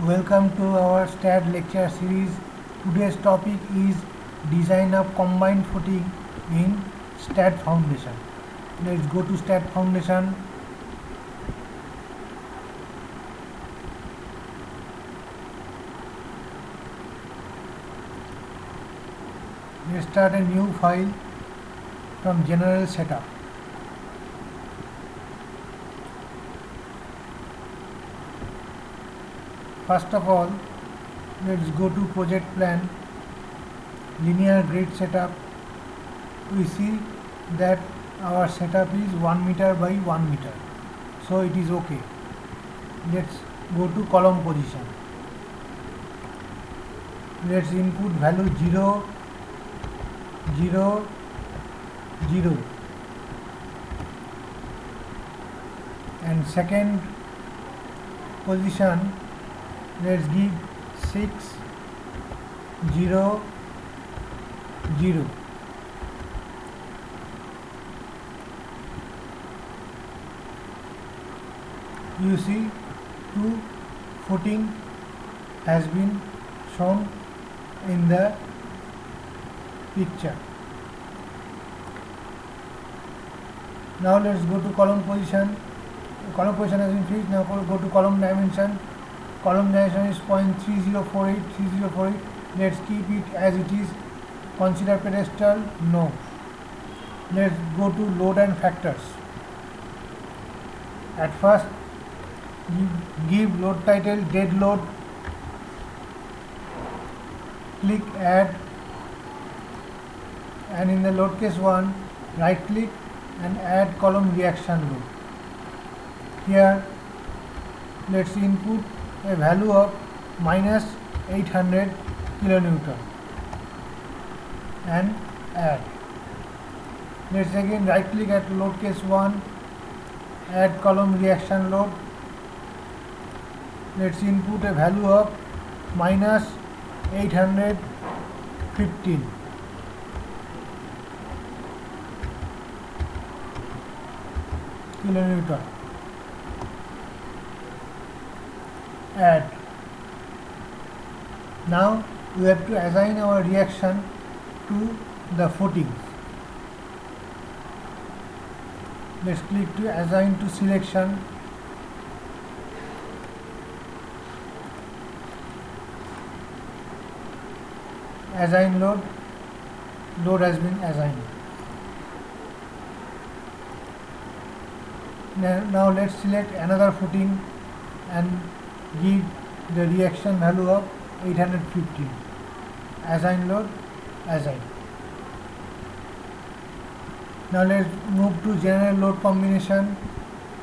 Welcome to our STAT lecture series. Today's topic is design of combined footing in STAT Foundation. Let's go to STAT Foundation. Let's start a new file from General Setup. First of all, let's go to project plan, linear grid setup. We see that our setup is 1 meter by 1 meter, so it is okay. Let's go to column position. Let's input value 0, 0, 0, and second position let's give 6, 0, 0. You see two footing has been shown in the picture. Now let's go to column position. Column position has been fixed. Now go to column dimension. Column dimension is 0.3048. Let's keep it as it is. Consider pedestal, no. Let's go to load and factors. At first, give load title dead load. Click add, and in the load case 1, right click and add column reaction load. Here, let's input a value of minus 800 kilonewton and add. Let's again right click at load case 1, add column reaction load. Let's input a value of minus 815. Kilonewton. Add. Now we have to assign our reaction to the footings. Let's click to assign to selection. Assign load. Load has been assigned. Now let's select another footing and give the reaction value of 815. Assign load, assign. Now let's move to general load combination.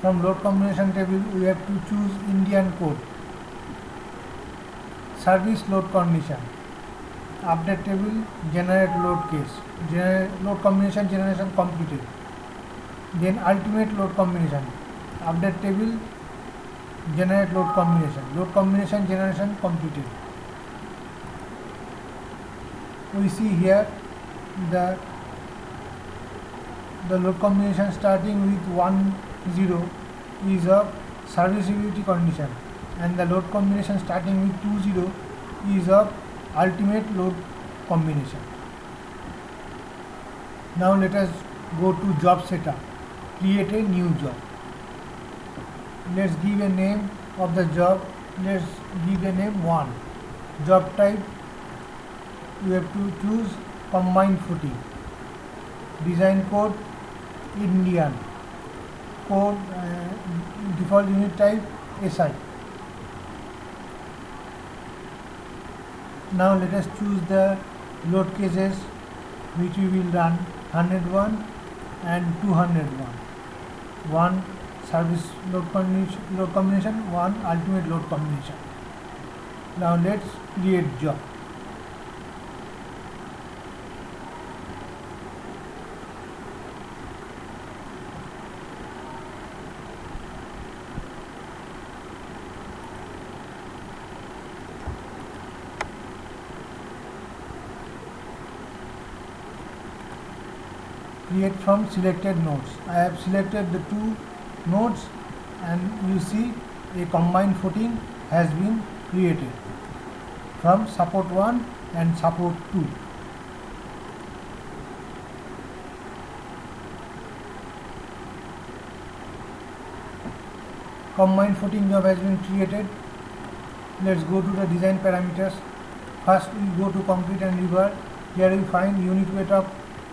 From load combination table we have to choose Indian code. Service load condition. Update table, generate load case. Load combination generation completed. Then ultimate load combination. Update table, generate load combination. Load combination generation completed. We see here the load combination starting with 1, 0 is of serviceability condition, and the load combination starting with 2, 0 is of ultimate load combination. Now let us go to job setup. Create a new job. Let's give a name of the job. Let's give a name 1. Job type, you have to choose combined footing. Design code, Indian. Code, default unit type, SI. Now let us choose the load cases which we will run: 101 and 201. 1 service load combination, 1 ultimate load combination. Now let's create job. Create from selected nodes. I have selected the 2 nodes, and you see a combined footing has been created from support 1 and support 2. Combined footing job has been created. Let's go to the design parameters. First we go to concrete and river. Here we find unit weight of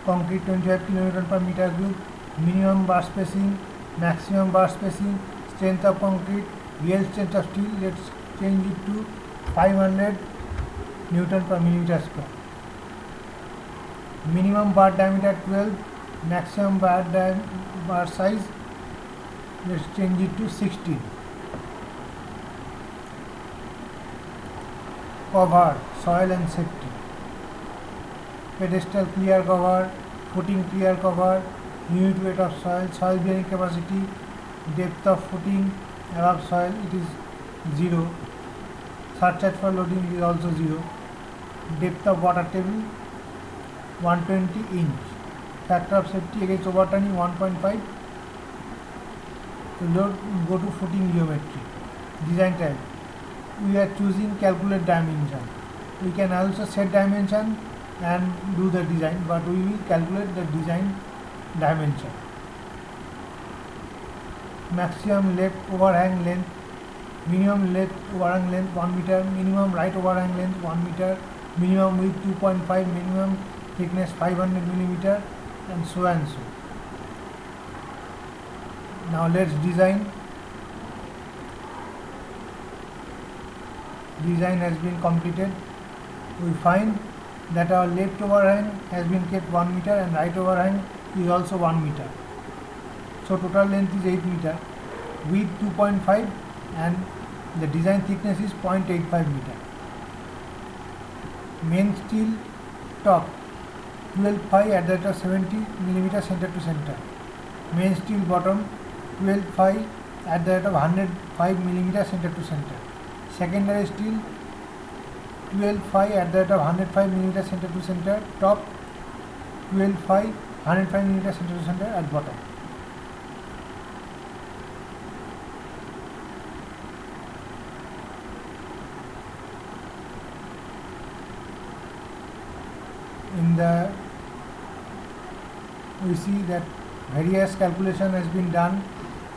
concrete 25 kN per meter cube, minimum bar spacing, maximum bar spacing, strength of concrete, real strength of steel. Let's change it to 500 Newton per millimeter square. Minimum bar diameter 12, maximum bar size, let's change it to 16. Cover, soil and safety. Pedestal clear cover, footing clear cover, unit weight of soil, soil bearing capacity, depth of footing above soil, it is 0. Surcharge for loading is also 0. Depth of water table 120 inch. Factor of safety against overturning 1.5. Go to footing geometry. Design type. We are choosing calculate dimension. We can also set dimension and do the design, but we will calculate the design dimension. Maximum left overhang length, minimum left overhang length 1 meter, minimum right overhang length 1 meter, minimum width 2.5, minimum thickness 500 millimeter, and so and so. Now let's design. Design has been completed. We find that our left overhang has been kept 1 meter and right overhang is also 1 meter. So total length is 8 meter, width 2.5, and the design thickness is 0.85 meter. Main steel top 12.5 at the rate of 70 millimeter center to center. Main steel bottom 12.5 at the rate of 105 millimeter center to center. Secondary steel 12.5 at the rate of 105 millimeter center to center. Top 12.5 105 millimeter center to center at bottom. In the we see that various calculation has been done,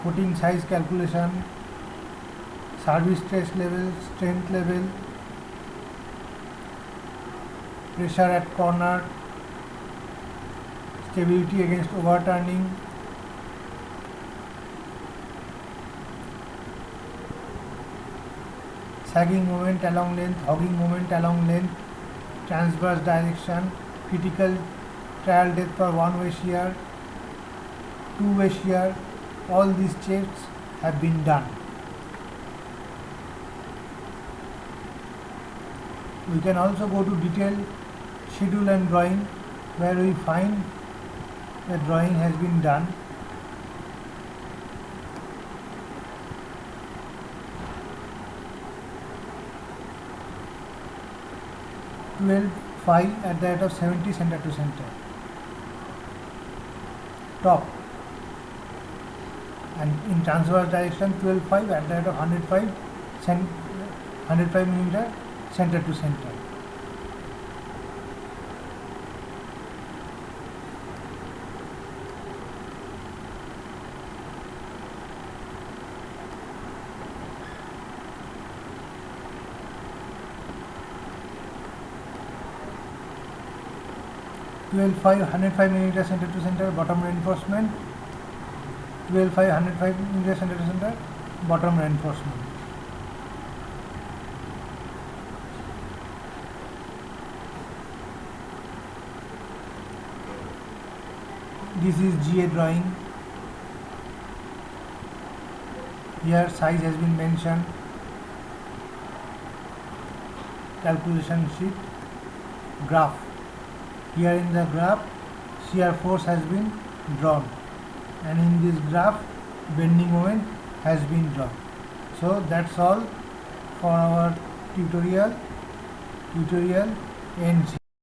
footing size calculation, service stress level, strength level, pressure at corner, stability against overturning, sagging moment along length, hogging moment along length, transverse direction, critical trial depth for one-way shear, two-way shear. All these checks have been done. We can also go to detailed schedule and drawing, where we find the drawing has been done. (12.5) at the rate of 70 center to center. Top, and in transverse direction 12.5 at the rate of 105 millimeter center to center. (12.5) 105 millimeter center to center bottom reinforcement. 12.5 105 millimeter center to center bottom reinforcement. This is GA drawing. Here size has been mentioned. Calculation sheet. Graph. Here in the graph, shear force has been drawn, and in this graph, bending moment has been drawn. So that's all for our tutorial ends.